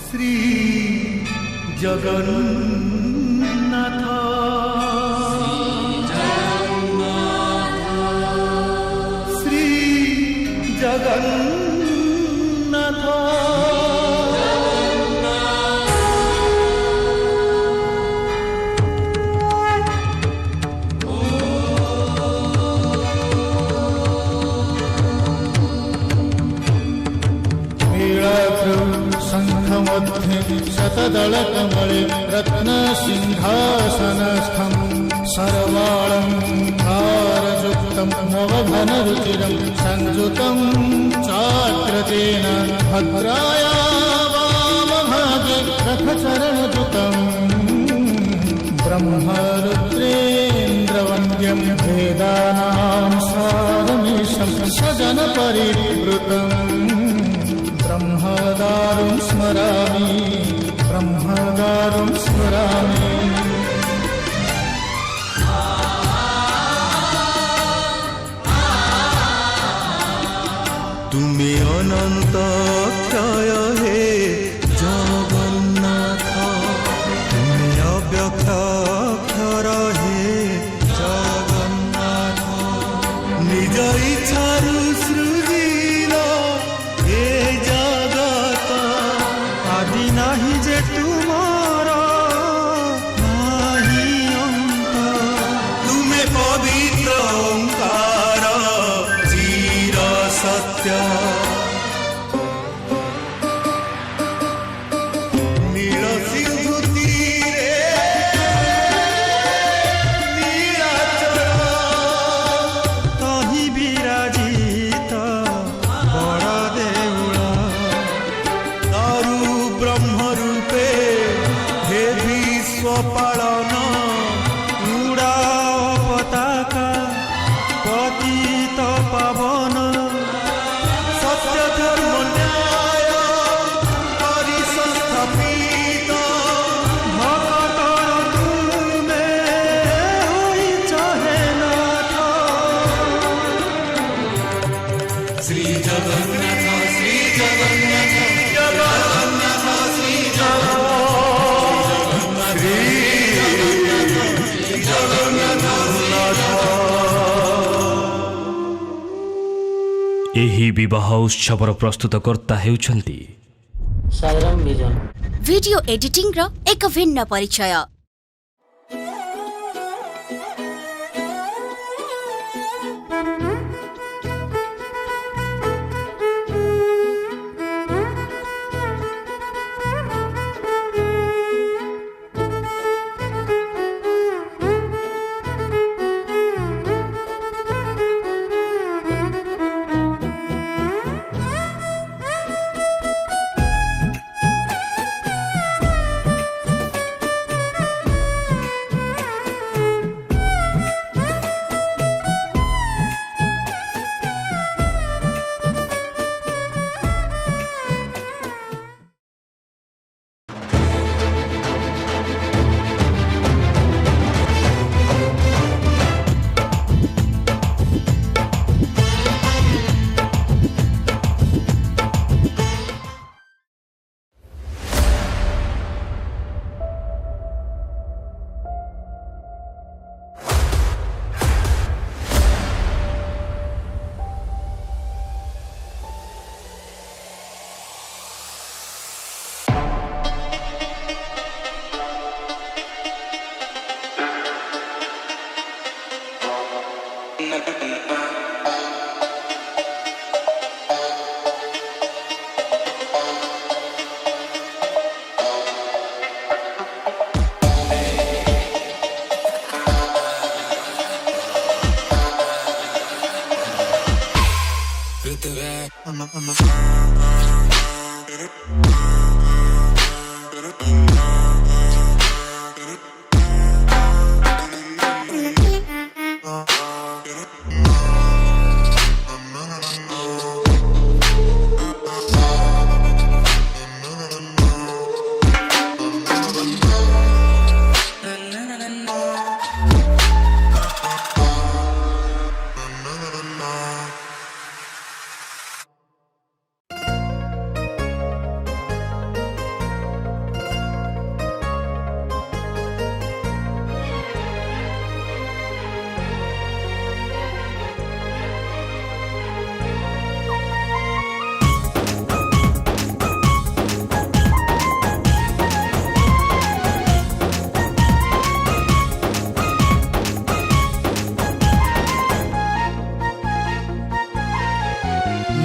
श्री जगन्नाथ श्री जगन्नाथ शङ्खमध्ये शतदलकमले रत्नसिंहासनस्थं सर्वालङ्कारयुक्तं नवघनरुचिरं संयुतं चाग्रतेन भद्राया वामभागे रथचरणयुतं ब्रह्मरुद्रेन्द्रवन्द्यं वेदानां सारमीशं सजनपरिवृतम् ब्रह्मदारुं स्मरामि तुमे अनंत क्षय हे जगन्नाथ तुमे अव्यक्त अक्षर हे जगन्नाथ निज इच्छारु सृजिल हे जगत आदि नाही जे तुमर नाही अंत तुमे पवित्र ओंकार चिर सत्य नील सिंधु तीरे नीलाचल तहि विराजित बड़ देउल दारु ब्रह्म रूपे हे विश्व पालन उड़ा पताका पतित पावन सत्य धर्म न्याय परिसंस्थापित भक्तर तुमे होइछ हे नाथ श्री जगन्नाथ श्री जगन्नाथ जगन्नाथ श्री जगन्नाथ श्री जगन्नाथ ଏହି ବିବାହ ଉତ୍ସବର ପ୍ରସ୍ତୁତକର୍ତ୍ତା ହେଉଛନ୍ତି ସାଇରାମ ବିଜନ। वीडियो एडिटिंग रो एक भिन्न परिचय।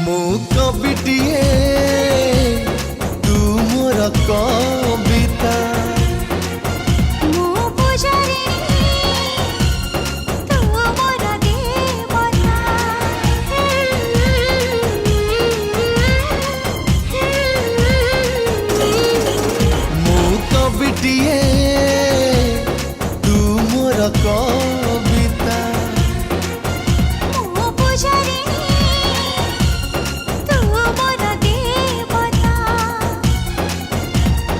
मो कविटिए तू मोर कविता मो कविटिए तू मोर कविता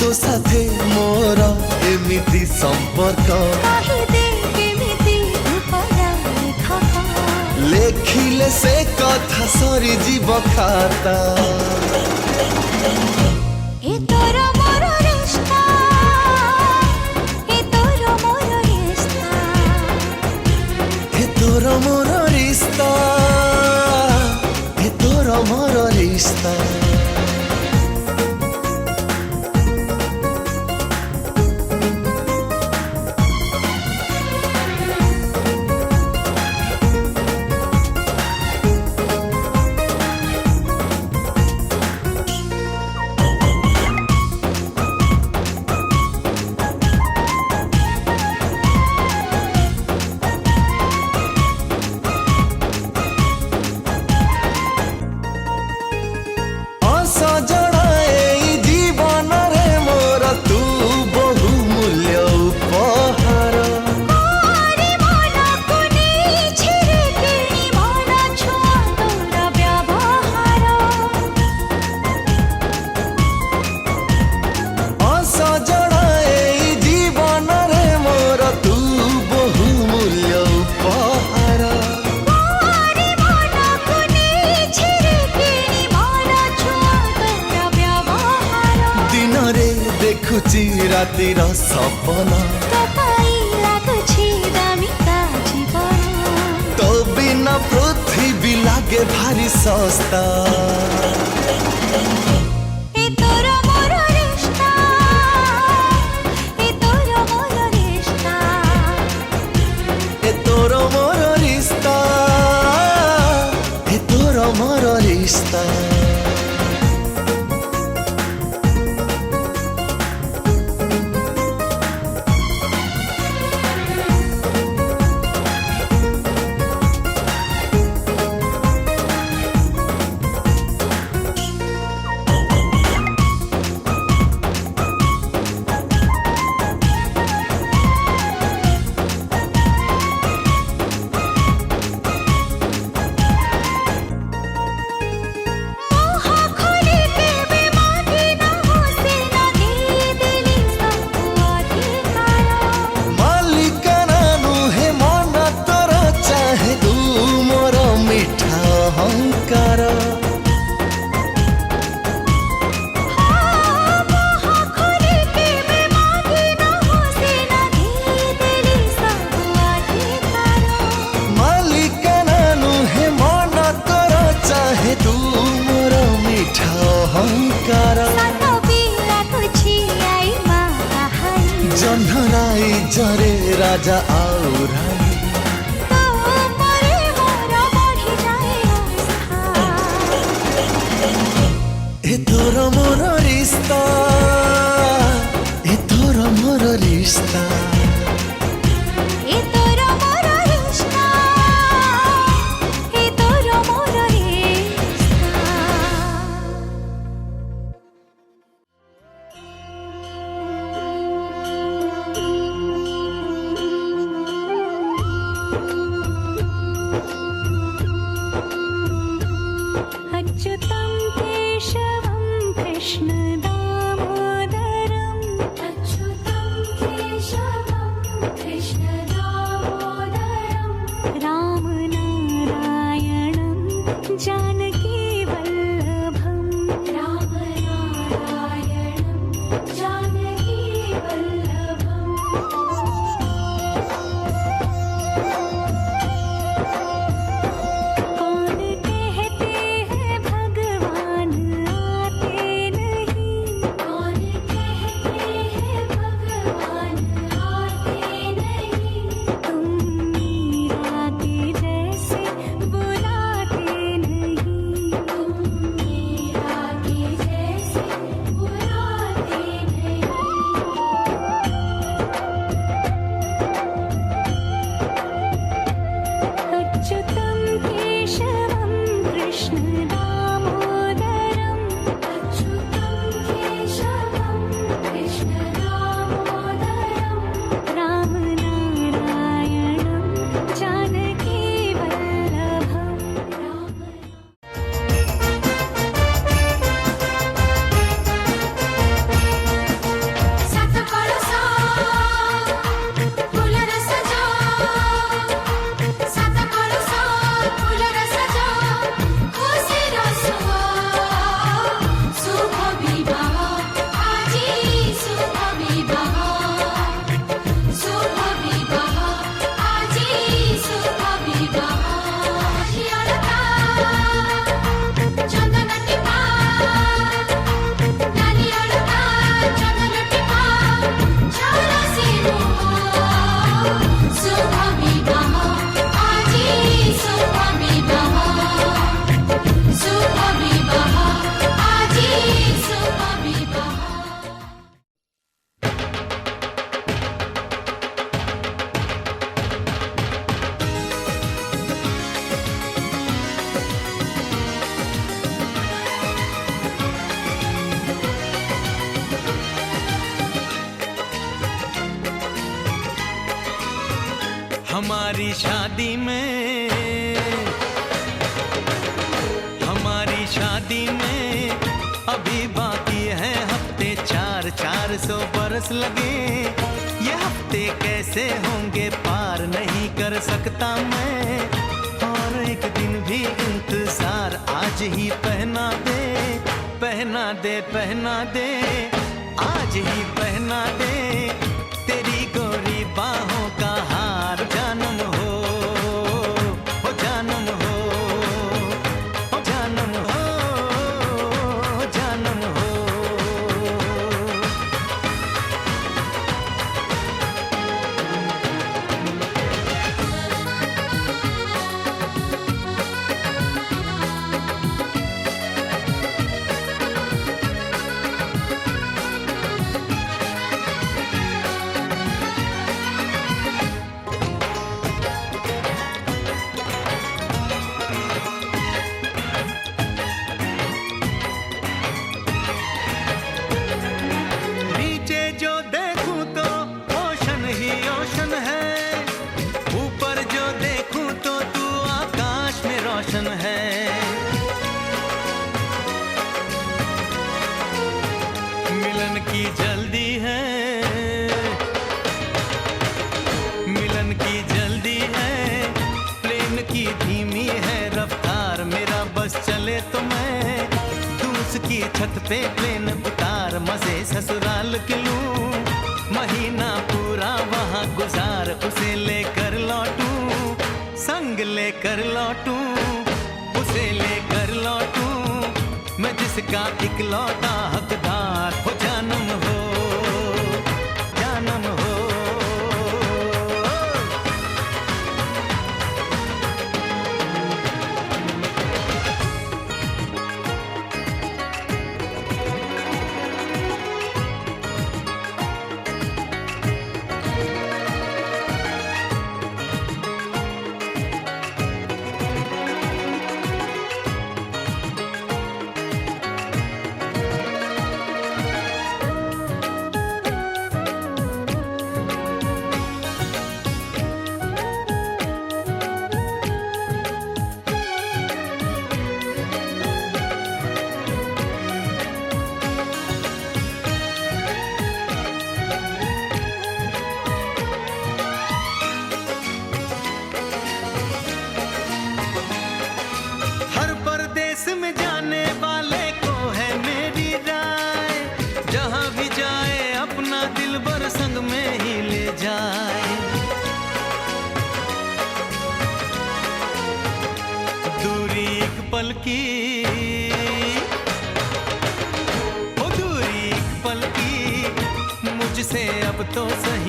तो साथे मोर एमिति संपर्क लेखिले से कथा सरी जीव खाता ए तोरा मोर रिश्ता ए तोरा मोर रिश्ता हे तोर मोर रिश्ता हे तोर मोर रिश्ता देखुची रातिर सपना तो बिना पृथ्वी लागे भारी सस्ता ए तोरा मोर रिश्ता ए तोरा मोर रिश्ता हे तोर मोर रिश्ता हे तोर मोर रिश्ता जन्हराई जरे राजा आउराई ए तोर मोर रिश्ता ए तोर मोर रिश्ता ए तोरा मोर रिश्ता ए तोरा मोर रिश्ता कृष्ण दामोदरं रामनारायणं जानकी वल्लभं रामनारायणं जानकी वल्लभम् कौन कहते हैं भगवान आते नहीं कौन कहते हैं भगवान आते नहीं तुम मीरा के जैसे बुलाते नहीं तुम मीरा के जैसे बुलाते नहीं अच्युतं केशवं कृष्ण दामोदरम् अच्युतं केशवं कृष्ण दामोदरं रामनारायणं जानकी वल्लभं सात कळसा फुलर सजा सात कळसा फुलर सजा खुशी रसवा शुभ विवाह आजी शुभ विवाह आजी शुभ विवाह शियाळता चंदन टिपा नारियळता चंदन टिपा छाल सिंह शुभ विवाह आजी शुभ विवाह आजी शुभ विवाह हमारी शादी में अभी बाकी है हफ्ते 400 बरस लगे ये हफ्ते कैसे होंगे पार नहीं कर सकता मैं और एक दिन भी इंतजार आज ही पहना दे आज ही पहना दे तेरी गोरी बाहों का हार जानम हो जानम हो जानम हो जानम हो नीचे जो देखूं तो ओशन ही ओशन है ऊपर जो देखूं तो तू आकाश में रोशन है मिलन की जल्दी है प्लेन की धीमी है रफ्तार मेरा बस चले तो मैं दूस की छत पे प्लेन उतार मजे ससुराल के लूं महीना पूरा वहाँ गुजार उसे लेकर लौटूं संग लेकर लौटूं उसे लेकर लौटूं मैं जिसका इकलौता हकदार हो जानम हो जानम हो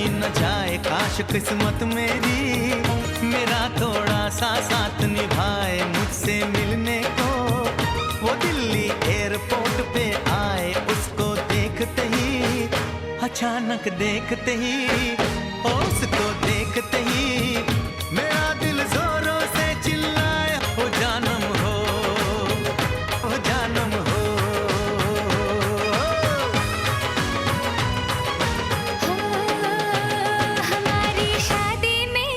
कहीं न जाए काश किस्मत मेरी मेरा थोड़ा सा साथ निभाए मुझसे मिलने को। वो दिल्ली एयरपोर्ट पे आए, उसको देखते ही अचानक देखते ही उसको देखते ही मेरा दिल जोरों से चिल्लाए, ओ जानम हो, ओ जानम हो। हमारी शादी में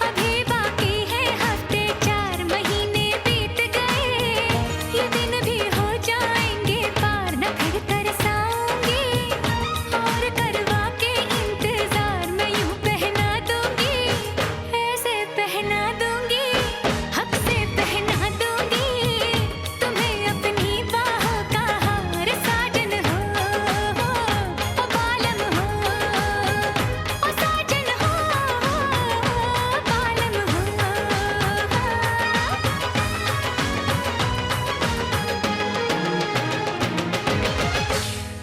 अभी बाकी है हफ्ते 4 महीने बीत गए। ये दिन भी हो जाएंगे पार, न फिर तरसाऊंगी और करवा के इंतजार मैं यूं पहना दूंगी, ऐसे पहना दूंगी, हक से पहना दूंगी तुम्हें अपनी बाहों का हार। साजन हो, ओ बालम हो, ओ साजन हो, बालम हो।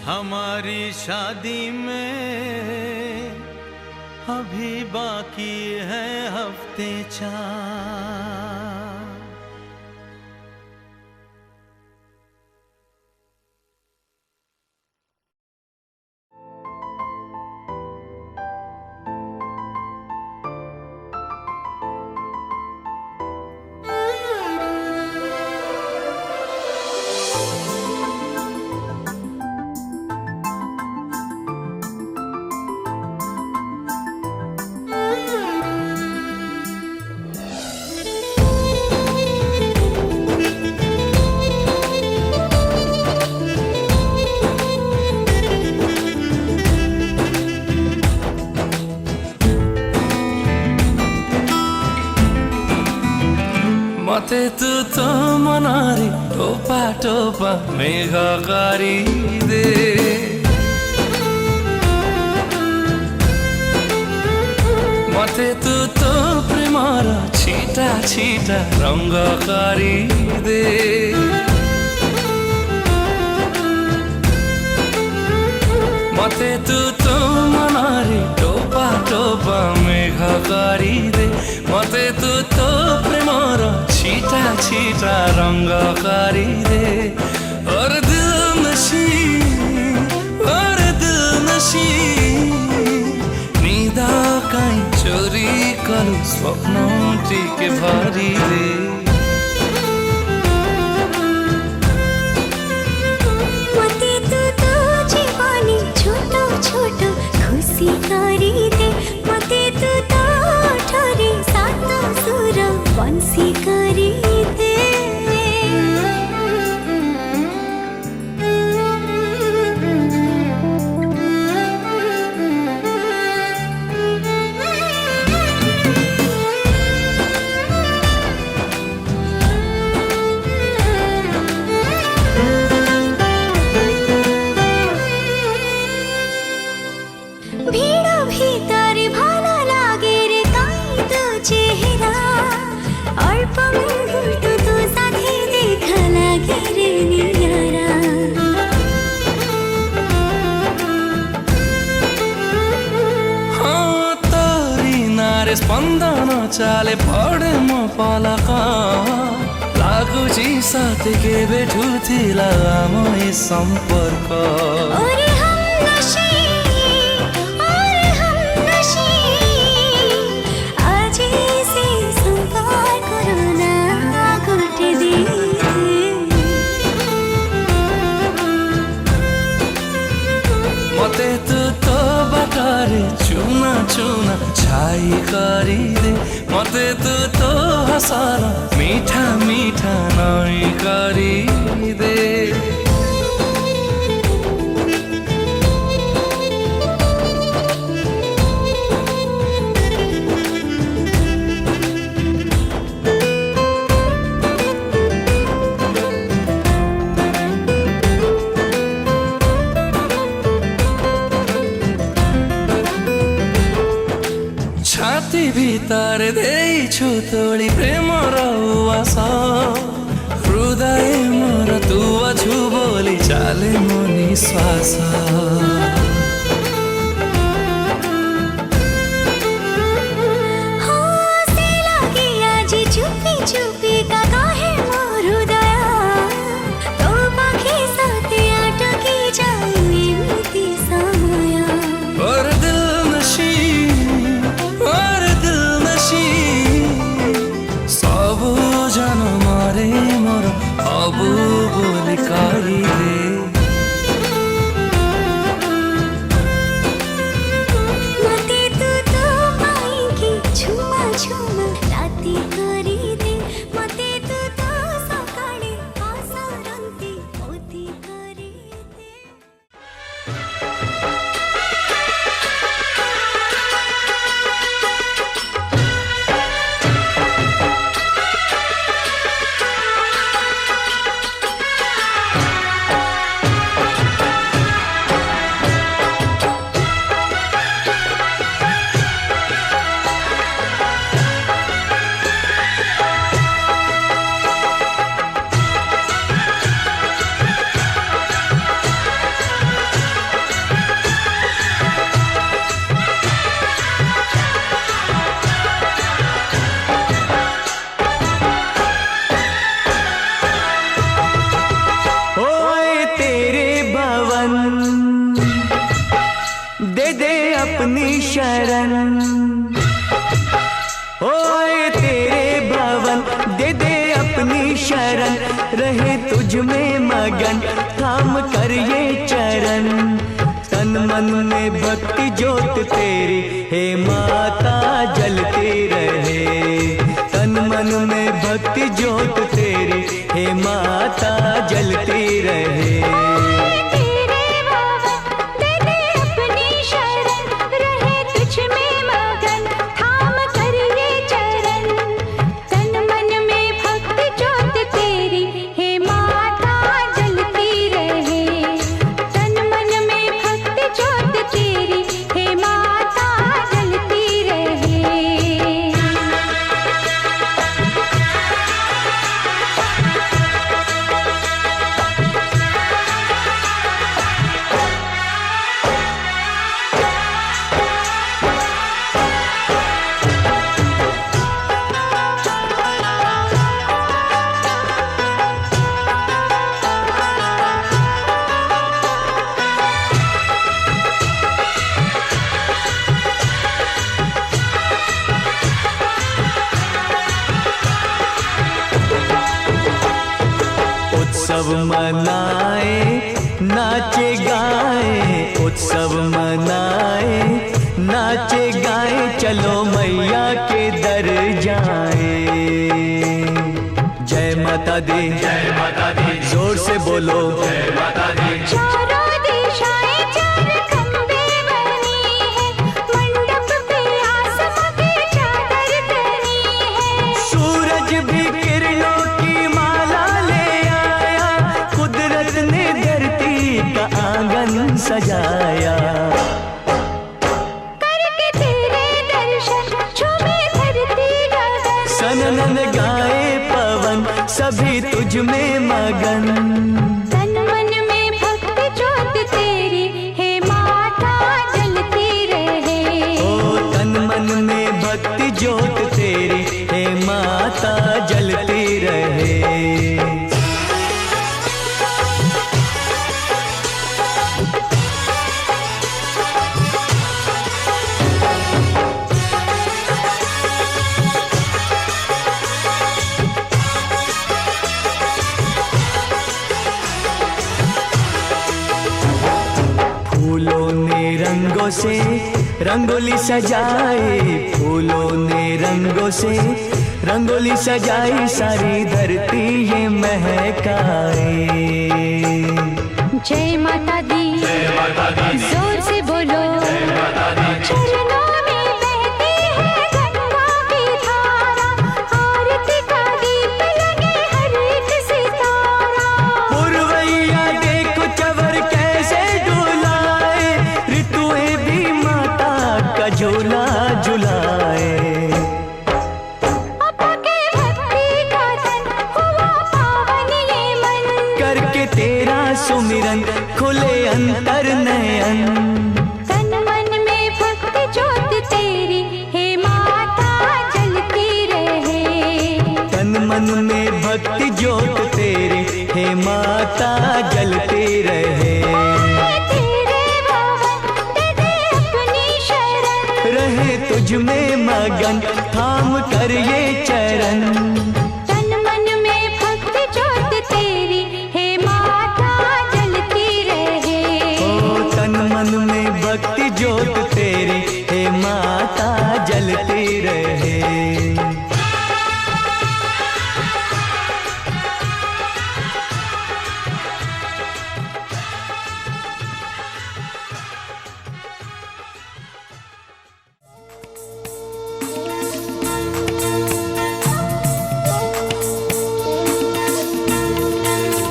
हमारी शादी में अभी बाकी है हफ्ते 4। मते तू तो मनारी टोपा टोपा मेघ दे मते तू तो प्रेमर छिटा छिटा रंग दे मते तू तो मनारी टोपा टोपा मेघ दे मते तू तो प्रेमर छिटा छिटा रंग दे और दिल नशी निदा काई चोरी करू स्वप्न टिके भरी दे मते तू तो जीवनी छोटो छोटो खुशी करी दे मते तू तो ठरे सात सुर बंसी करी दे भीड़ भीतर भाला लागे रे काई तो चेहरा अल्प मुहूर्त तो साथे देखा लागे रे नियारा हाँ तोरी नारे स्पंदन चाले पड़े म पलक लागुची साथ के बेठू थिला आमय संपर्क और हम नशी आज से संपर्क करना घटे दे मते तू तो बाटारे चुना चुना छाई करी दे मते तू तो हसार मीठा मीठा नई करी दे छाती भीतर देइछु तोड़ी प्रेम र उवास हृदय मोर तू अछु बोली चाले मो निश्वास चुपी चुपी का काहे मोर हृदया तो पाखी साथे अटकी जाऊ एमिति समया और दिल नशी सब जन मारे मोर अबु बोली करी दे मते तू तो पाएगी छुमा छुमा राती करी दे मते तू तो सकाळे आसरंती होती करी दे दे दे अपनी शरण ओए तेरे भवन दे दे अपनी शरण रहे तुझ में मगन थाम कर ये चरण तन मन में भक्ति ज्योत तेरी हे माता जलती रहे तन मन में भक्ति ज्योत तेरी हे माता जलती रहे उत्सव मनाए नाचे गाए उत्सव मनाए नाचे गाए चलो मैया के दर जाए जय माता दी जोर से बोलो जय माता दी चारों दिशाएं चार खंबे बनी है मंडप पे आसमां की चादर तनी है सूरज भी किरणों की माला ले आया कुदरत ने धरती का आंगन सजाया करके तेरे दर्शन झूमे धरती गगन सनन गाए पवन सभी तुझ में मगन तन मन में भक्ति ज्योत तेरी हे माता जलती रहे ओ तन मन में भक्ति ज्योत तेरी हे माता जलती रहे फूलों ने रंगों से रंगोली सजाए फूलों ने रंगों से रंगोली सजाई सारी धरती ये महकाए जय माता दी जोर से बोलो चरणों में बहती है गंगा की धारा आरती का दीप लगे हर एक सितारा पुरवैया देखो चवर कैसे डुलाए ऋतुएं भी माता का झूला झुलाए अपा के भक्ति का तन हुआ पावन ये मन कर खुले अंतर नयन। तन मन में भक्ति ज्योत तेरी हे माता जलती रहे। तन मन में भक्ति ज्योत तेरी हे माता जलती रहे। तेरे भवन दे दे अपनी शरण। रहे तुझ में मगन थाम कर ये चरण। तन मन में भक्ति ज्योत तेरी हे माता जलती रहे। ओ तन मन में भक्ति ज्योत तेरी हे माता जलती रहे।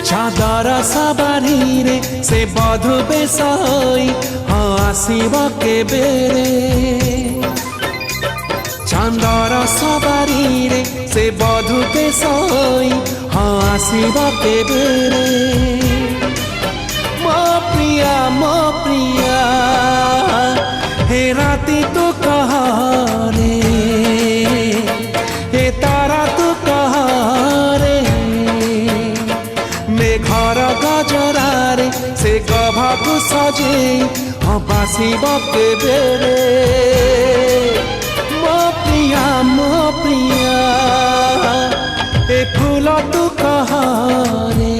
चादर सवारीरे से बधु बेसई हाँ आसीब केबेरे। चांदर सवारीरे से बधु बेसई हाँ आसीब केबेरे। मो प्रिया हे राती तू कहरे हे तारा तू कहरे। घर गजरारे से गभाକୁ सजे हाँ बासीब केबेरे। मो प्रिया ए फूल तू कहरे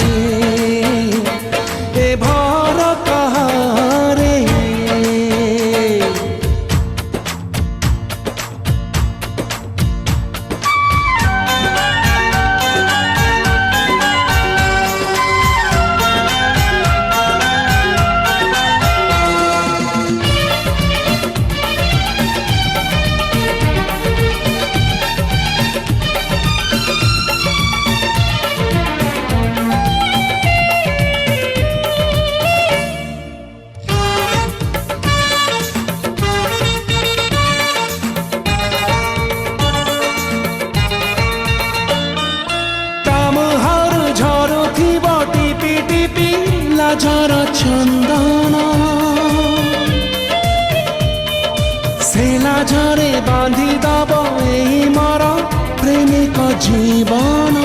ए भर कहरे। झर चंदन से लाझरे बांधी दब एही मोर प्रेमिक जीवन।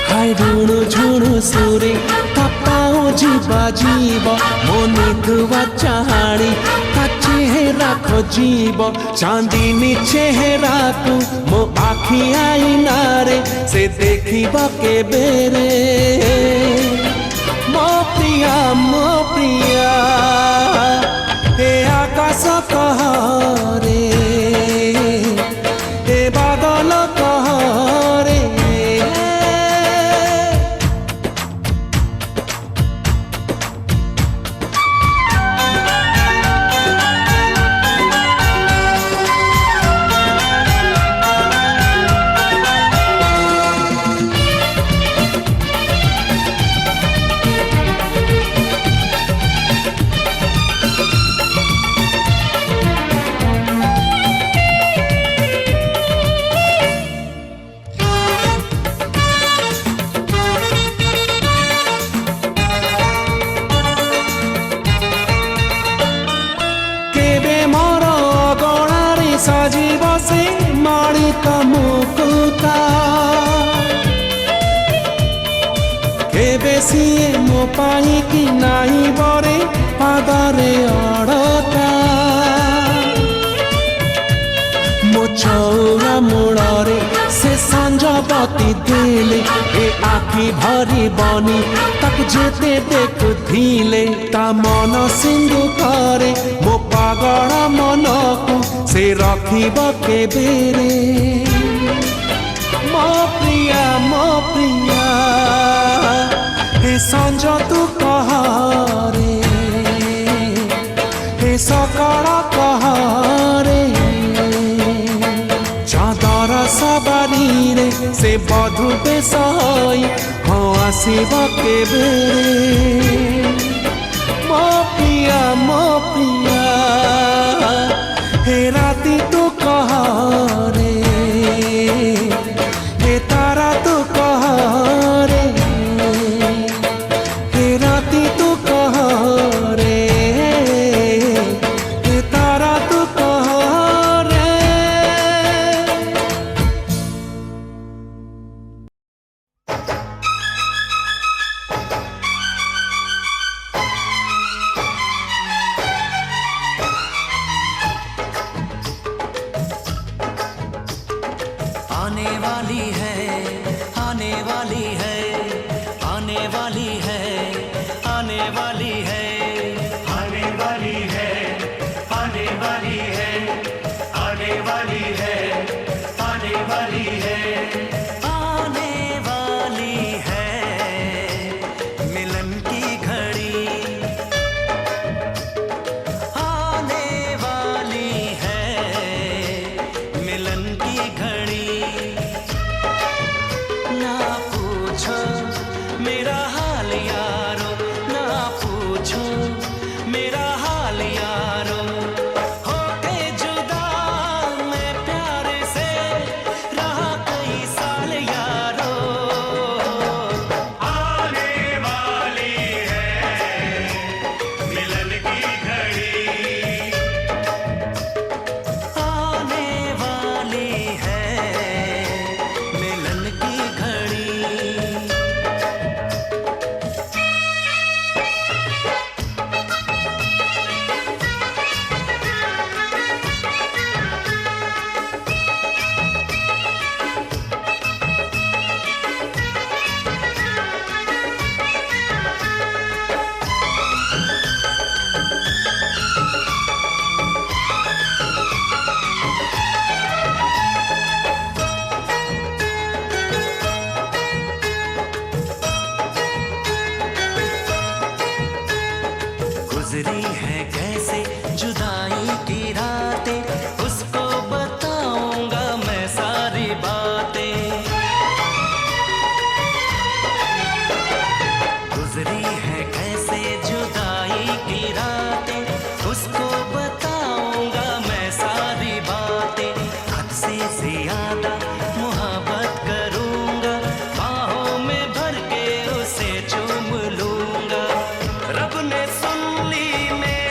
हाय ऋणु झुणु सुरे पाउजी बाजीब मनी धुआ चाहाड़ी ता चेहरा खोजीब। चांदनी चेहरा को मो आखि आईनारे से देखिब केबेरे। मो प्रिया हे आकाश कहरे हे बादल कहरे। सजीव से माणिक मुकुता केबे सिए मो पाई कि नाही बरे पादरे अड़ता। मो चौरा मूଳରେ से संजबती देले ए आखि भरी बनी ताकु जेते देखुथिले ता मन सिंधु करे मो पागल मनकु से रखिब केबेरे। मो प्रिया हे संज तू कहरे हे सकाळ कहरे। चादर सवारीरे से बधु बेसई हाँ आसीब केबेरे। मो प्रिया हे राती तू कहरे हे तारा तू कहरे। आने वाली है, आने वाली है, आने वाली है, आने वाली है, आने वाली है, आने वाली है मिलन की घड़ी, आने वाली है मिलन की घड़ी। ना पूछो मेरा हाल यारो, ना पूछो मेरा हाल यारो, होके जुदा मैं प्यारे से रहा कई साल यारो। आने वाली है मिलन की घड़ी, आने वाली है मिलन की घड़ी। गुजरी है कैसे जुदाई की रातें, उसको बताऊंगा मैं सारी बातें। गुजरी है कैसे जुदाई की रातें, उसको बताऊंगा मैं सारी बातें। हद से ज्यादा मोहब्बत करूंगा, बाहों में भर के उसे चूम लूंगा। रब ने सुन ली मेरी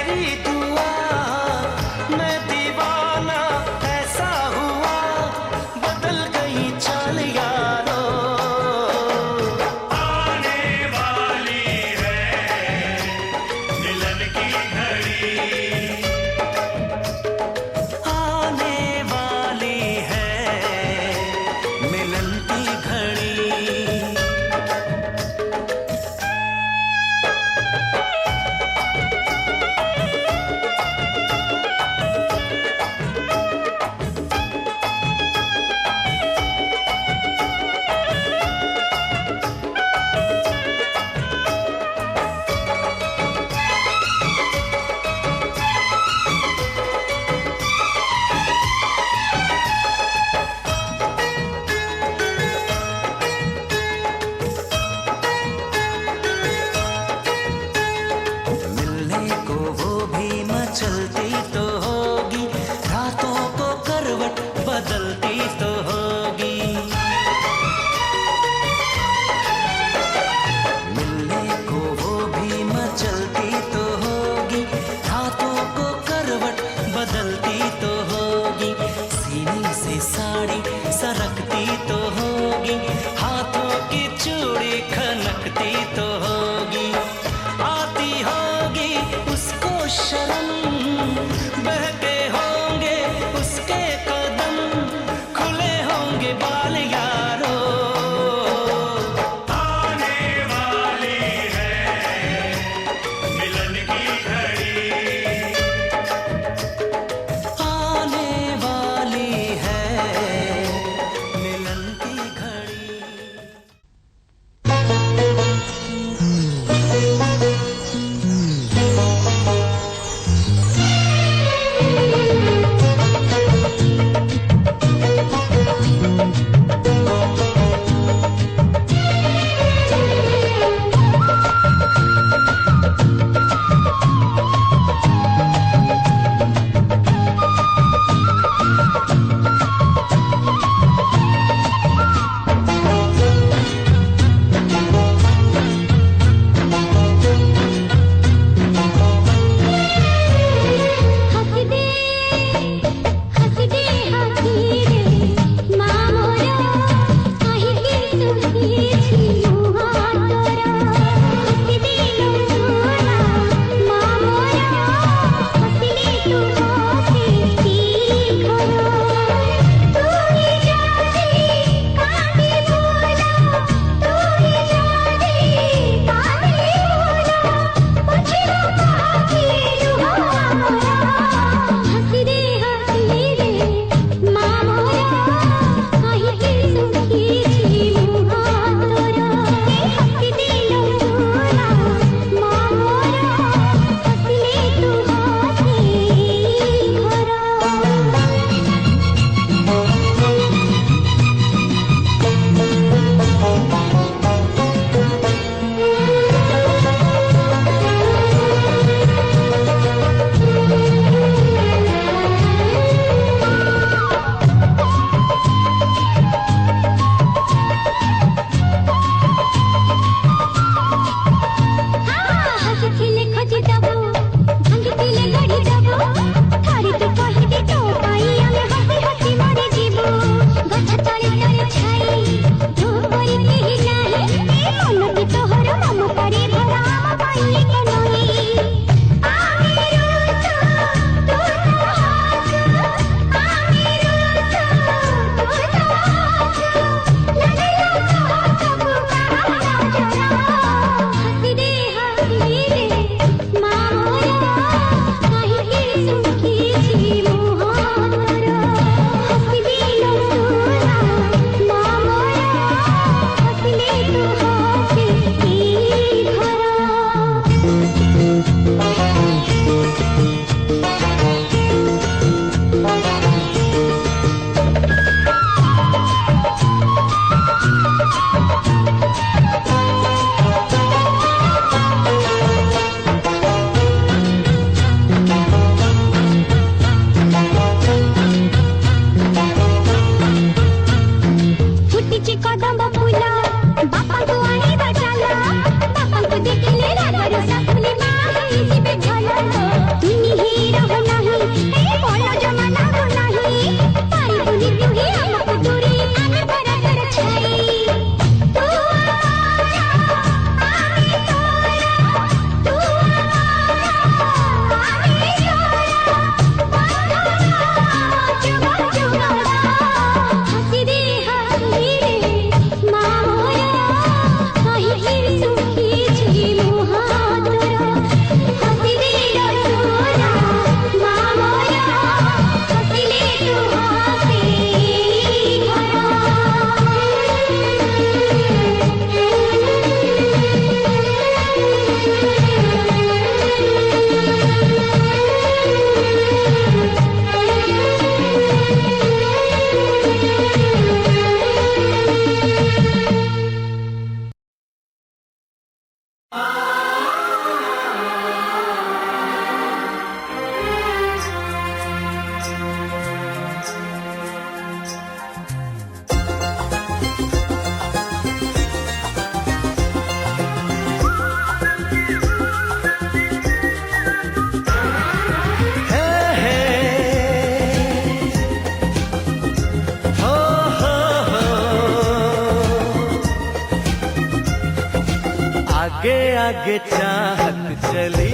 आगे आगे चाहत चली,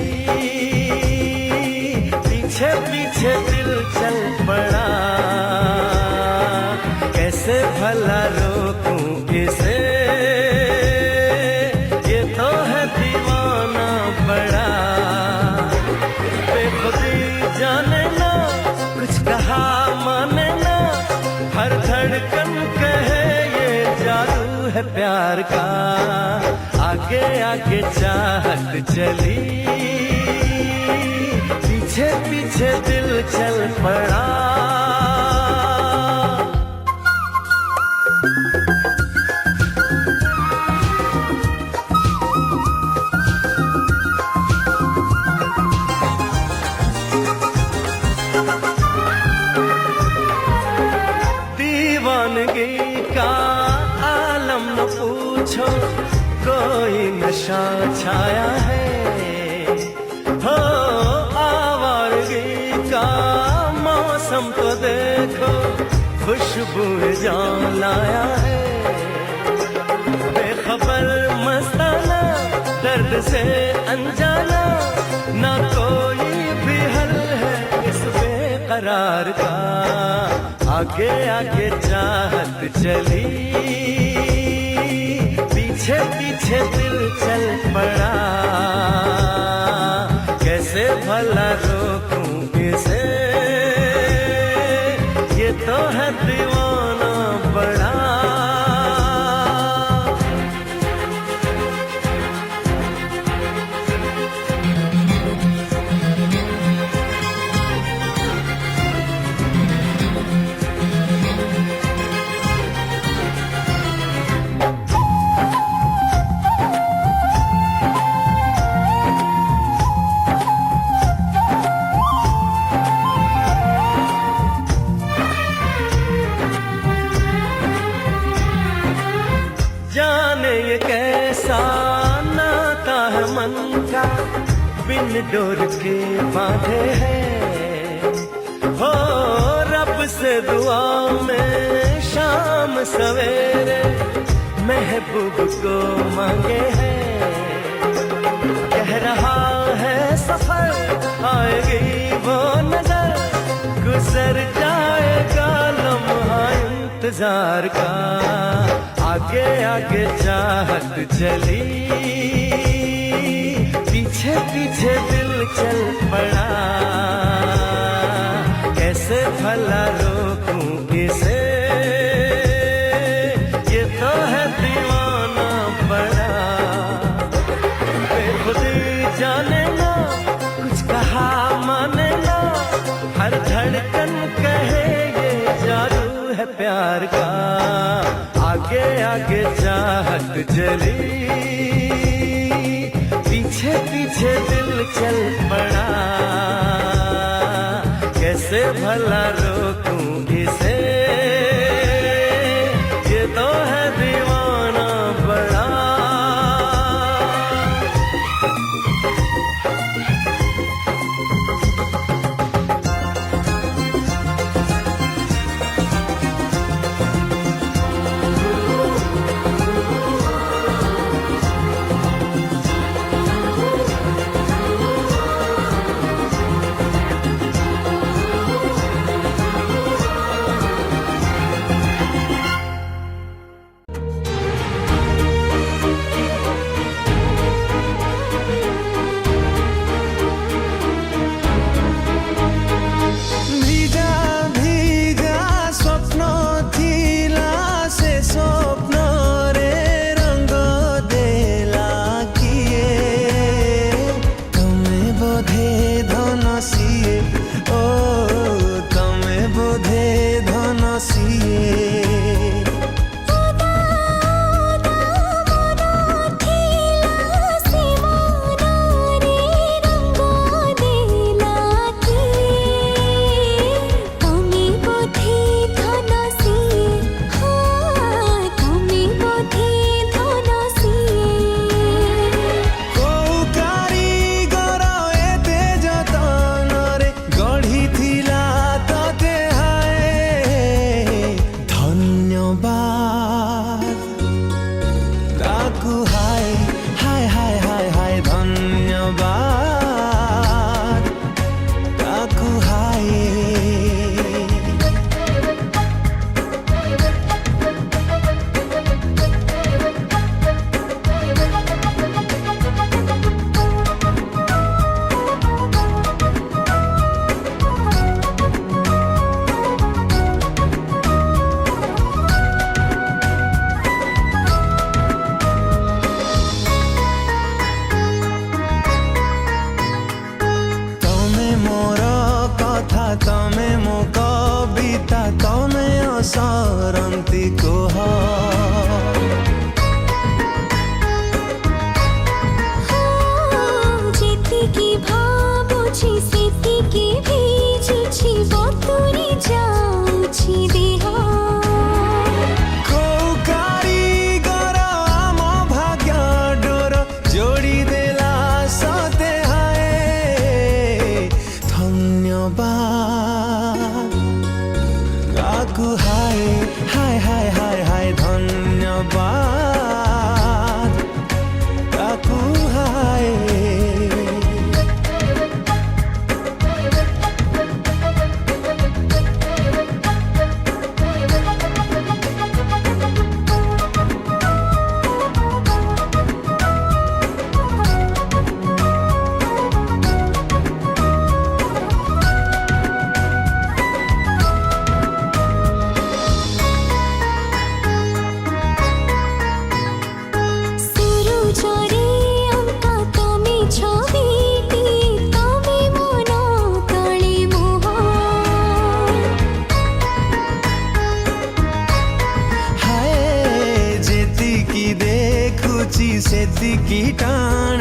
पीछे पीछे दिल चल पड़ा, कैसे भला रोकूं इसे, ये तो है दीवाना बड़ा। बेखुदी जाने ना, कुछ कहा माने ना, हर धड़कन कहे ये जादू है प्यार का। आगे आगे चाहत चली, पीछे पीछे दिल चल पड़ा। दीवानगी का आलम न पूछो, कोई नशा छाया है, हो आवारगी का मौसम तो देखो, खुशबू जान लाया है। बेखबर मस्ताना, दर्द से अनजाना, ना कोई भी हल है इस बेकरार का। आगे आगे चाहत चली, पीछे पीछे दिल चल पड़ा, कैसे भला रोकूं इसे, ये तो है दीवाना बड़ा। जाने ये कैसा नाता है मन का, बिन डोर के बांधे हैं, हो रब से दुआ में शाम सवेरे महबूब को मांगे हैं। कह रहा है सफर, आएगी वो नजर, गुजर जाएगा लम्हा इंतजार का। आगे आगे चाहत चली, पीछे पीछे दिल चल पड़ा, कैसे भला रोकूं इसे, ये तो है दीवाना बड़ा। बेखुदी जाने ना, कुछ कहा माने ना, हर धड़कन कहे ये जादू है प्यार का। आगे आगे चाहत जली, पीछे पीछे दिल चल पड़ा, कैसे भला रोकूं इसे, ये तो है दीवाना बड़ा।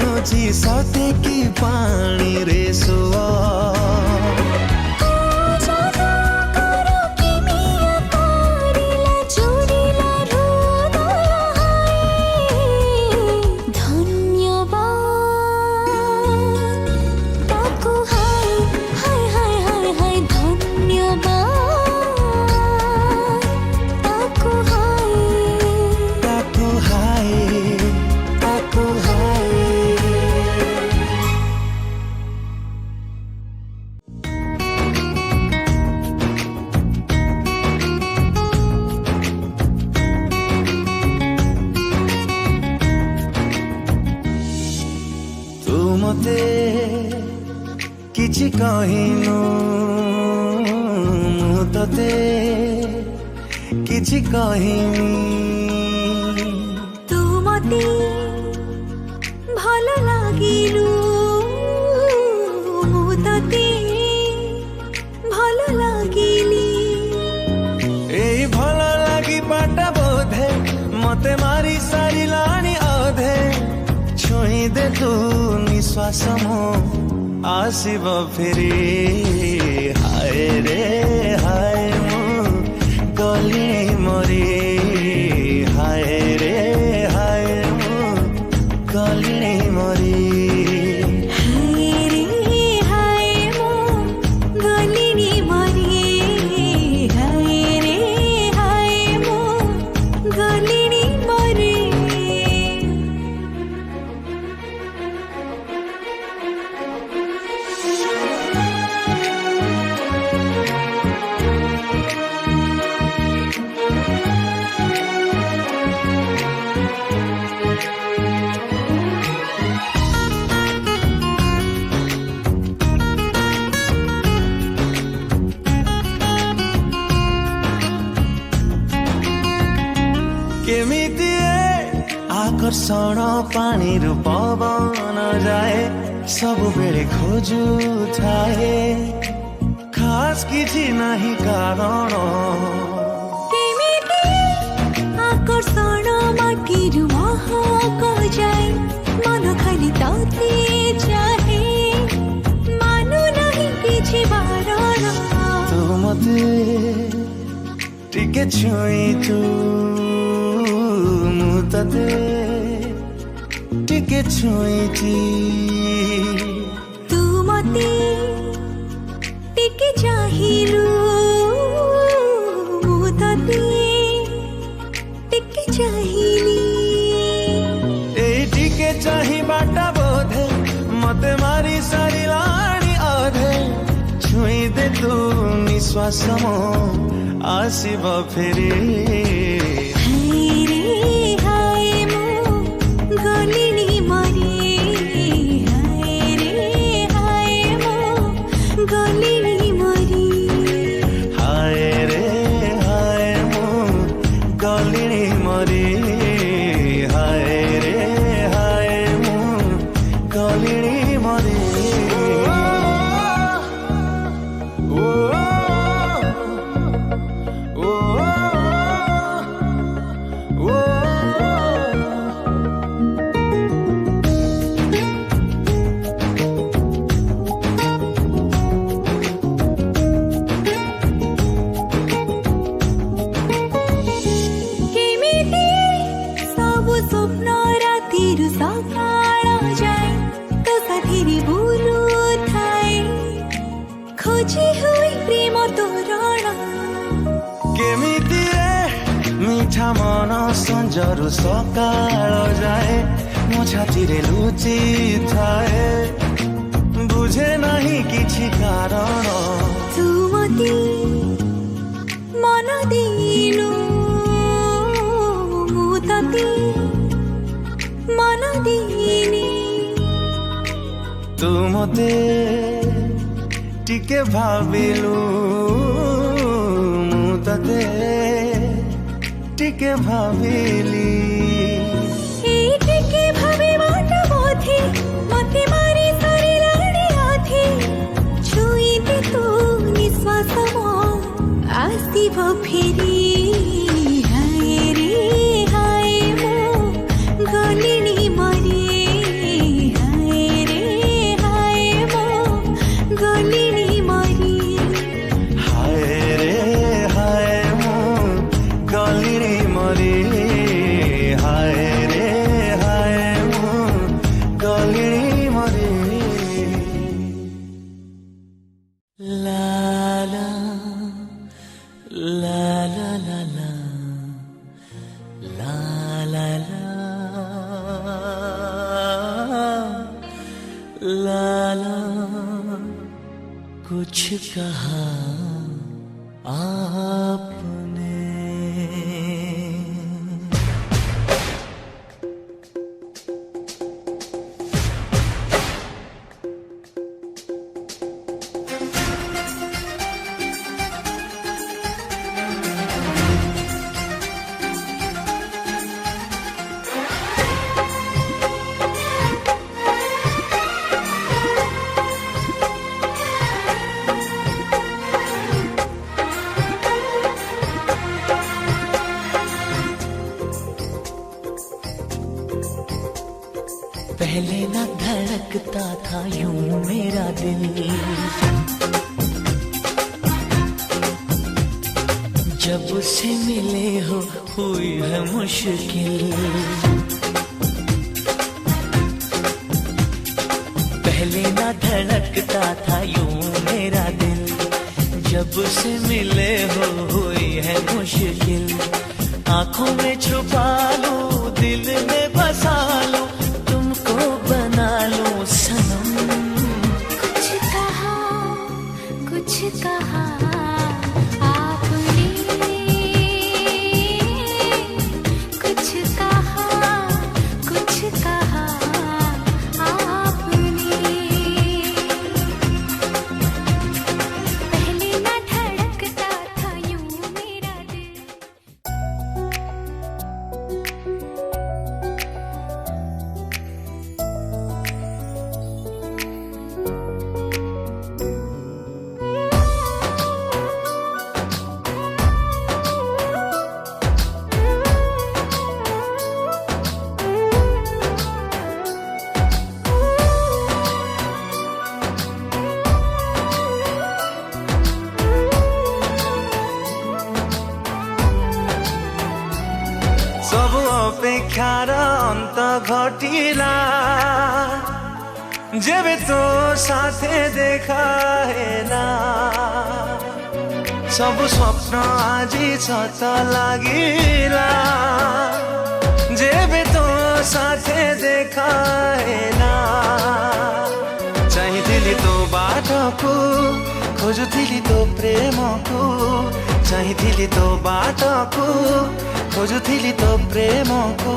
ଜାଣୁଛି ସତେ କି ପାଣିରେ ସୁଅ मते किछि कहिनु मु तते किछि कहिनु तू मते भल लागिलु मु तते भल लागिली एई भल लागी पाटा बोधे मते मारी सारी लानी अधे छुई दे तू निश्वास मो आसिब फेरी हाय रे हाय मु गली मरी हाय रे हाय मु गली मरी आकर्षण पानी रू पवन जाए सब बेले खोजु थाए खास किछि नहीं कारण आकर्षण माटी रू महक जाए मन खाली ताते चाहे मानु नहीं किछि बारण तू मते टिके छुई तू मु तते टिके छुईची तू मते टिके चाहिलु मु तते टिके चाहिली ए टिके चाही बाटा बोधे मते मारी सारी लाणी अधे छुई दे तू निश्वास मो आसिब फेरी गलिनी मरी हाय रे हाय मो गलिनी मरी हाय रे हाय मो गलिनी मरी हाय रे हाय मो गलिनी मरी खोजी हुई प्रेम तोरण केमिति मीठा मन संजरु सकाळ जाए मो छाती रे लुचि थाए बुझे नहीं किछि कारण तू मते मन दिलु मु तते मन दिनी तू मते टिके भाबिलु मु तते टिके भाबिली टिके भाबे बाट बोधे मते मारी सारी लाड़ी आधे छुई दे तू निश्वास मो आसिब फेरी हाय रे हाय मो गलिनी मरी मरे ला ला ला ला ला ला ला ला ला ला कुछ कहा आपने पहले न धड़कता था यूं मेरा दिल, जब से मिले हो हुई है मुश्किल। पहले न धड़कता था यूं मेरा दिल, जब से मिले हो हुई है मुश्किल। आंखों में छुपा लूं, दिल में बसा लूं, तुमको बना लूं सनम। कुछ कहा आपने, कुछ कहा आपने। पहले न धड़कता था यूं मेरा दिल। सब अपेक्षार अंत घटिला, जेबे तो साथे देखा हेला। सब स्वप्न आजी सत लागिला, जेबे तो साथे देखा हेला। चाहिथिली तो बाटको, खोजुथिली तो प्रेमको। चाहिथिली तो बाटको, खोजुथिली तो प्रेमको।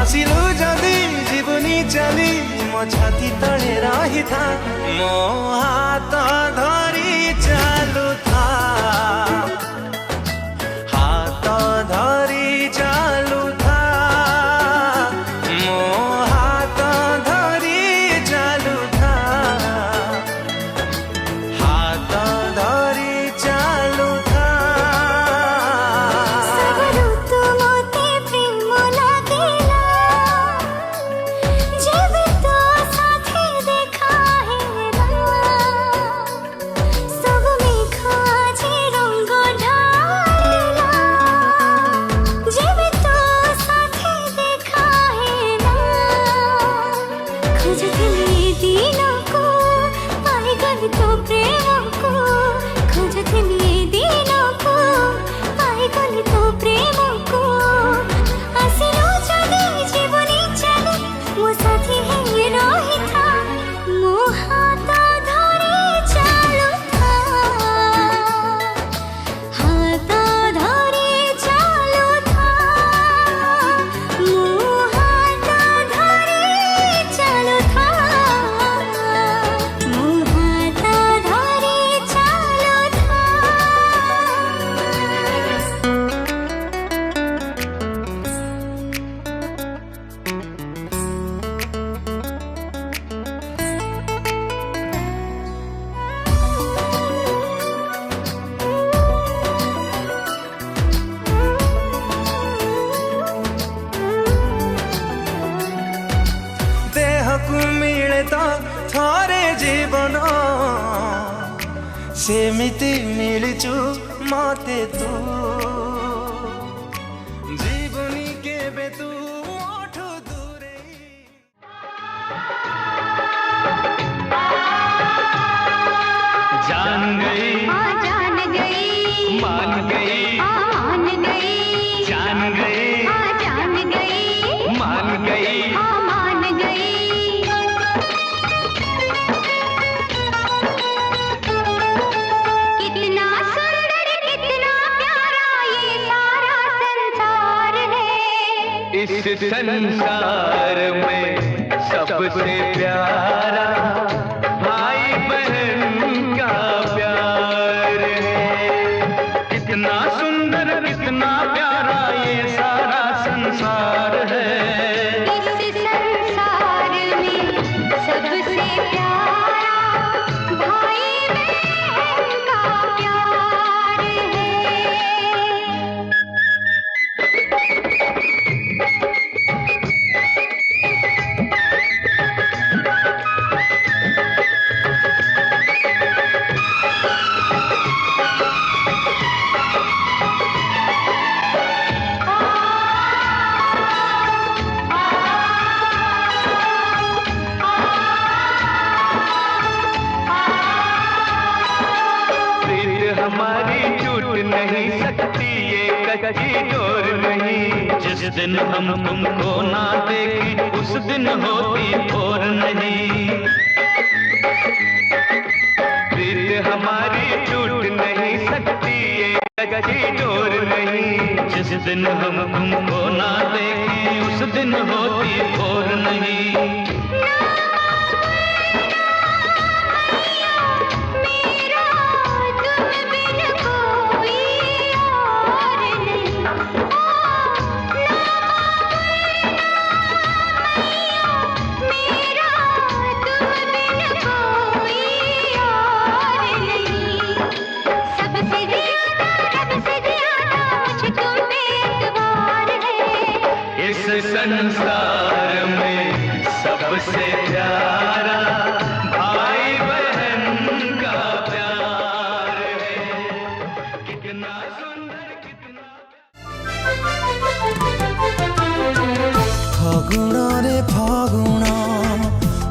आसिलु जदि जीवनी चली मो छाती तले रहिथा, मो हात धरी चालुथा, हात धरी चालुथा, मो हात धरी चालुथा, हात धरी चालुथा। थरे जीवन सेमिति मिलचु मते तू जीवनी के बे तू ओठु दूरे। मान गई मान गई जान गई जान गई मान गई मान गई कितना सुंदर कितना प्यारा ये सारा संसार है इस संसार में सबसे प्यारा भाई बहन का प्यार है। कितना सुंदर कितना प्यारा ये सारा संसार है। इस संसार में सबसे प्यारा भाई बहन का प्यार है। प्रीत हमारी टूट नहीं सकती ये कच्ची डोर नहीं। जिस दिन हम तुमको ना देखें उस दिन होती भोर नहीं। प्रीत हमारी टूट नहीं सकती ये कच्ची डोर नहीं। जिस दिन हम तुमको ना देखें उस दिन होती भोर नहीं। मेरा तुम बिन कोई और नहीं। मेरा तुम बिन कोई और नहीं। सबसे ज्यादा रब से ज्यादा मुझ तुम पे एतबार है। इस संसार में सबसे प्यारा भाई बहन का प्यार है। कितना सुंदर कितना ଫଗୁଣ ରେ ଫଗୁଣ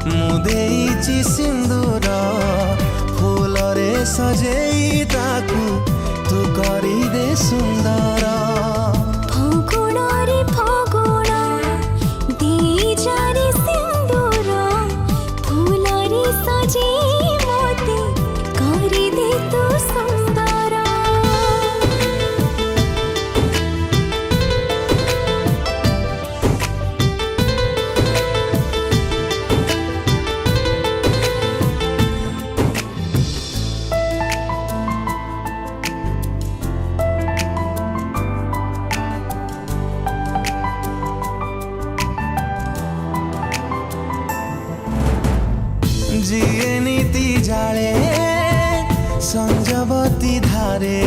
ମୁଁ ଦେଇଛି ସିନ୍ଦୁର ଫୁଲରେ ସଜେଇ ତାକୁ ତୁ କରିଦେ ସୁନ୍ଦର। ଫଗୁଣରେ ଫଗୁଣ ଦେଇଯାରେ ସିନ୍ଦୁର ଫୁଲରେ ସଜେଇ ମୋତେ କରିଦେ ତୁ ସୁନ୍ଦର। ଯିଏ ନୀତି ଜାଳେ ସଞ୍ଜବତୀ ଧାରେ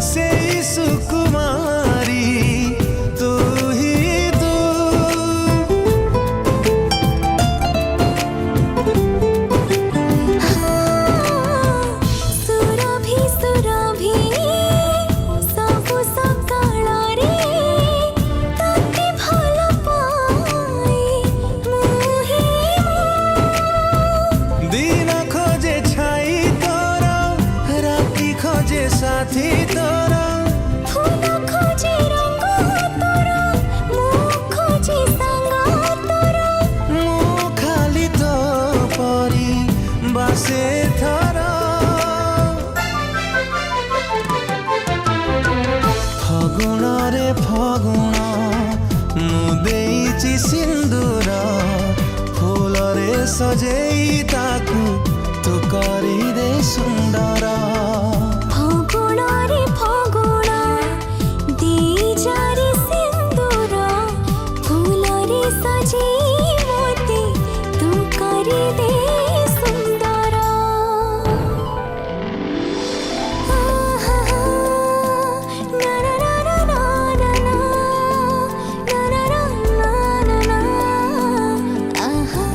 ସେଇ ସୁକୁମାରୀ ତୁ ହି ତୁ। ସୁରଭି ସୁରଭି ସବୁ ସକାଳରେ ତତେ ଭଲ ପାଏ ମୁଁ ହିଁ ଦିନ ଖୋଜେ ଛାଇ ତୋର ରାତି ଖୋଜେ ସାଥୀ ତୋର। ଫୁଲ ଖୋଜେ ରଙ୍ଗ ତୋର ମୁଁ ଖୋଜେ ସାଙ୍ଗ ତୋର। ମୁଁ ଖାଲି ତୋ ପରି ବାସେ ଥର। ଫଗୁଣରେ ଫଗୁଣ ମୁଁ ଦେଇଛି ସିନ୍ଦୁର ଫୁଲରେ ସଜେଇ ତାକୁ ତୁ କରିଦେ ସୁନ୍ଦର। ଫଗୁଣରେ ଫଗୁଣ ଦେଇଯାରେ ସିନ୍ଦୁର ଫୁଲରେ ସଜେଇ ମୋତେ ତୁ କରିଦେ ସୁନ୍ଦର। ନା ନା ନା ନା ନା ନା ନା ନା ନା ନା ନା ଆହା।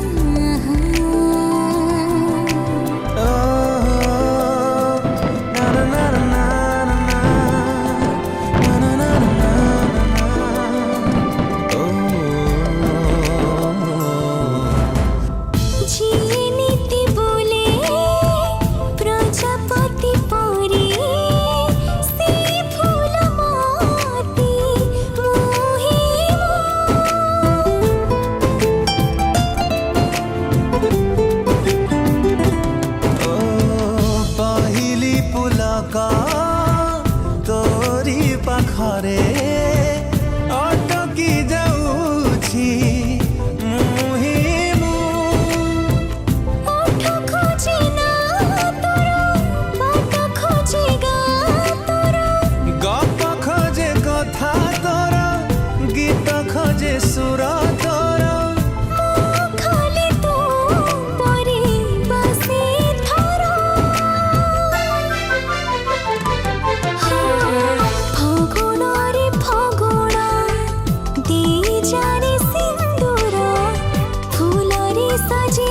जी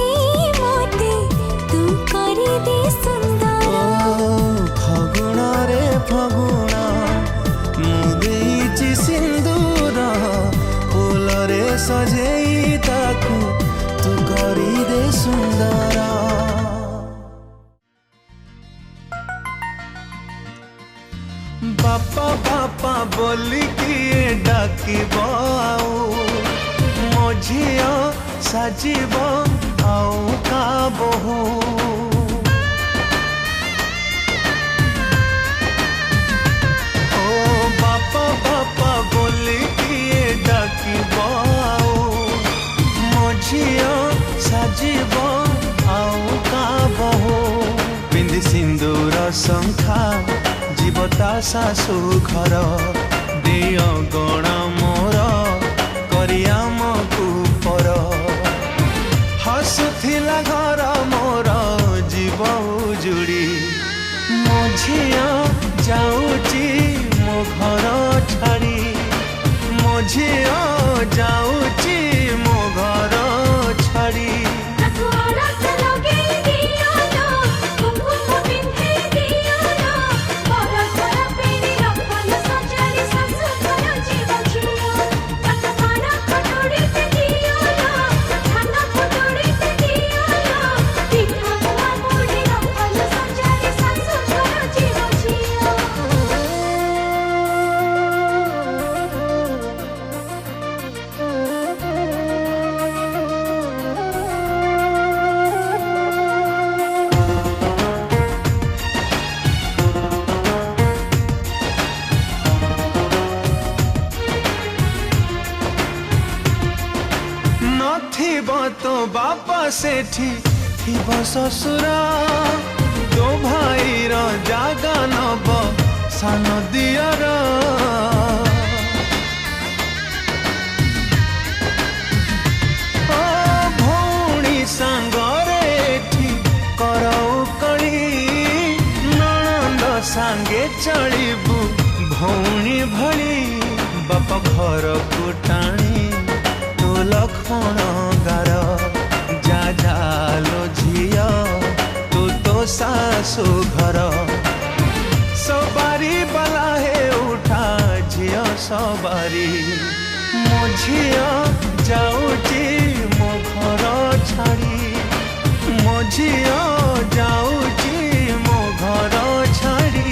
मोते तू करी दे सुंदर फगुण रे फगुण मुदेची सिंदूर फूल रे सजेई ताकू तू करी दे सुंदर बापा बापा बोली किए डाकिब आऊ मो झिया साजिब आऊ का बहु ओ बापा बापा बोली किए डाकिब आऊ मो झिया साजिब आऊ का बहु पिंधि सिंदूर शंखा जीवता शाशु घर दिय गण मोर करियाम कुपर हसुथिला घर मोर जीव उजुड़ी मो झिया जाऊची मो घर छाड़ी मो झिया जाऊची मो घर छाड़ी तो बापा सेठी थिब ससुरा तो भाई रो जागा नब सान दियर ओ भौणी सांगरे एठी करौ कली ननंद सांगे चलिबू भौणी भली बापा घर को टाणी तो लक्ष्मण गार जा झालो झिया तू तो सासु घर सवारी बला हे उठा झिया सवारी मो झिया जाऊची मो घर छाड़ी मो झिया जाऊची मो घर छाड़ी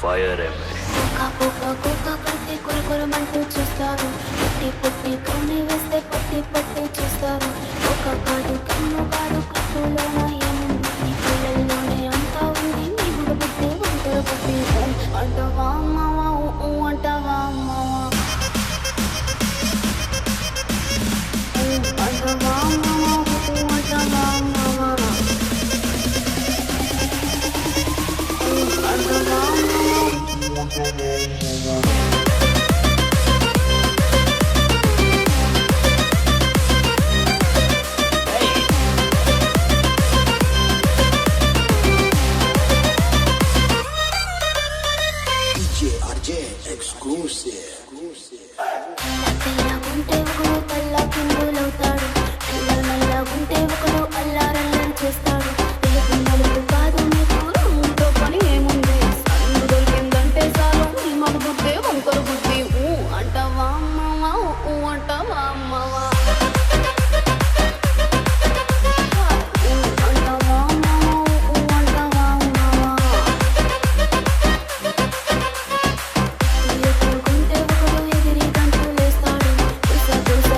ఫైర్ है मैं కుక్క కడితే కొరకొరమంటూ చూస్తారు. పుట్టి పుట్టి కన్ను వేస్తే పట్టి పట్టి చూస్తారు. ఒక కాదు కన్ను కాదు కట్టులోన ఏముంది, నీ పిల్లల్లోనే అంతా ఉంది. నీ బుడ్డ బుద్ధి వంకర బుద్ధి. అంటవా అమ్మవా అంటవా అమ్మవా, అంటవా అమ్మవా అంటవా అమ్మవా, అంటవా తెల్లగుంటే ఒకడు తెల్ల కిందులవుతాడు, నల్లగుంటే ఒకడు అల్లారల్లని చేస్తాడు. తెలుగు నలుగు కాదు నీకు రంగుతో పని ఏముంది, సందు దొరికిందంటే చాలు నీ మగ బుద్ధి వంకర బుద్ధి. అంటవా అమ్మవా అంటవా అమ్మవా, అంటవా అమ్మవా అంటవా అమ్మవా. ఎదుర్కొంటే ఒకడు ఎగిరి గంతులేస్తాడు, తుస తుస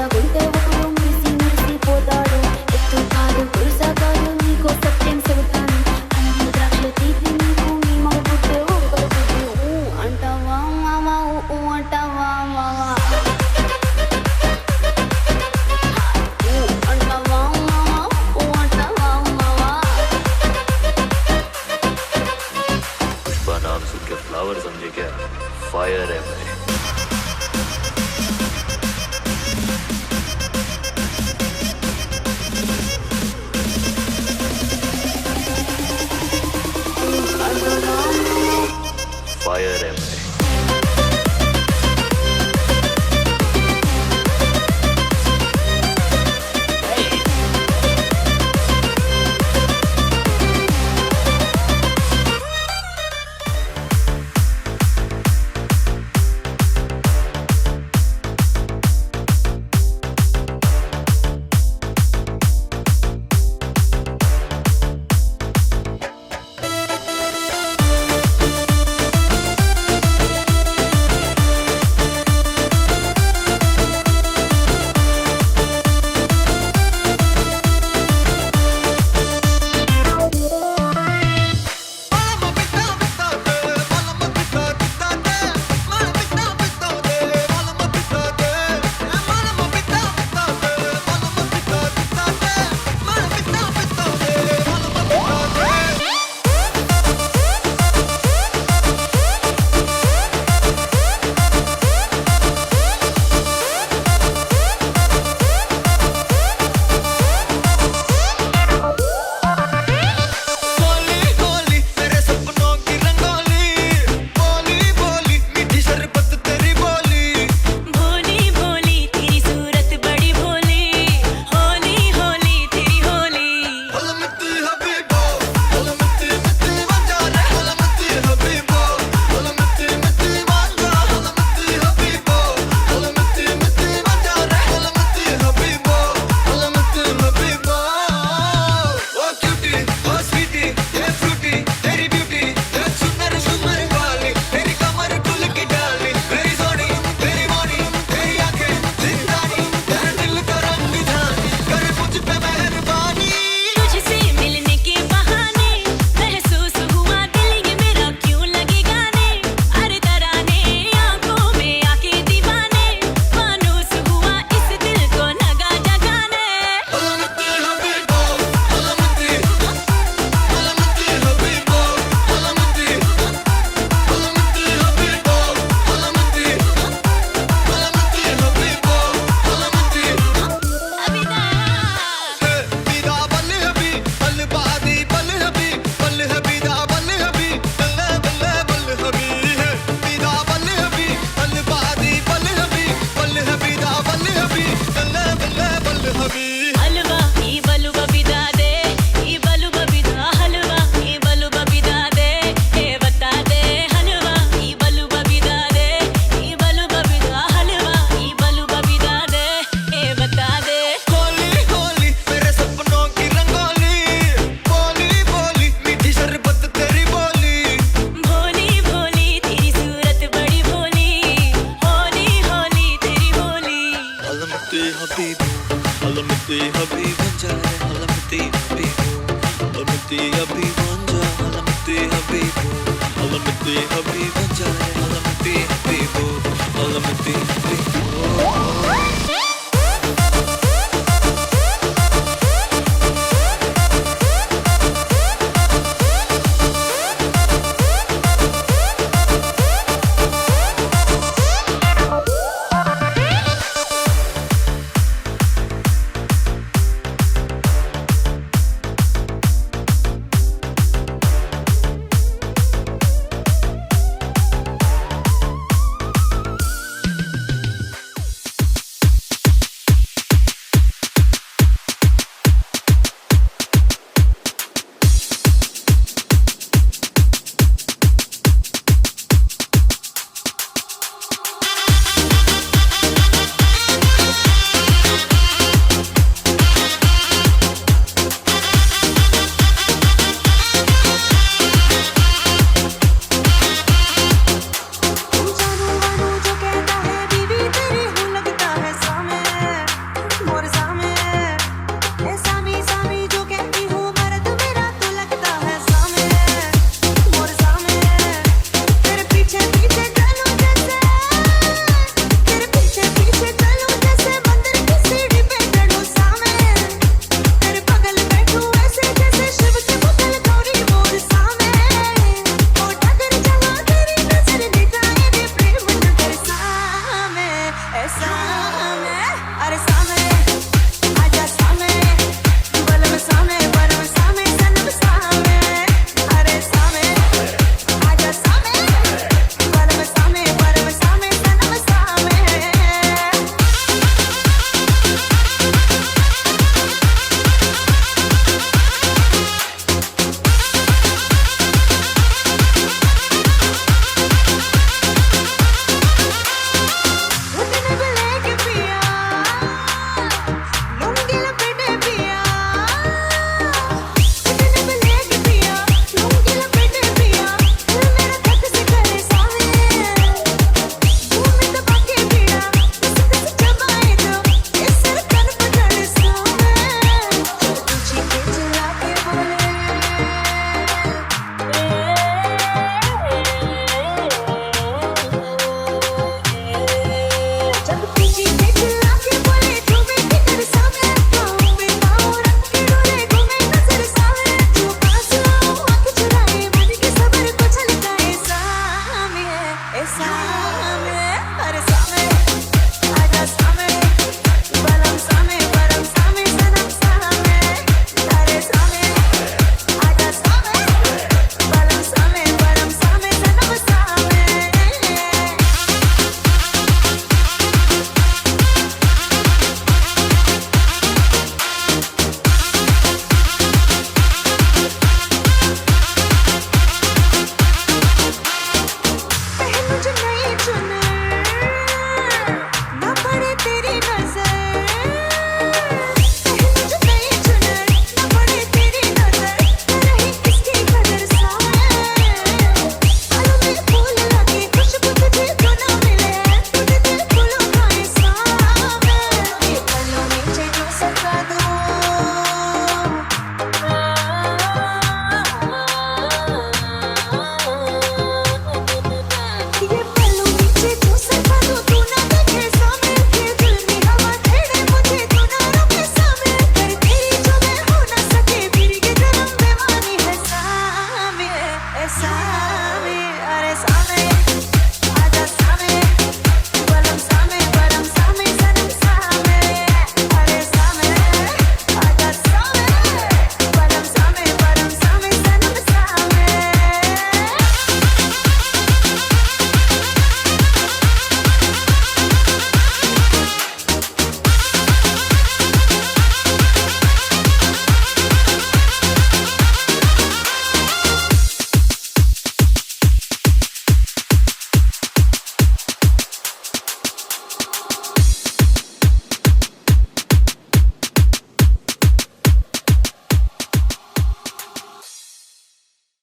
halamati habi banja halamati habi halamati habi banja halamati habi halamati habi banja halamati habi halamati habi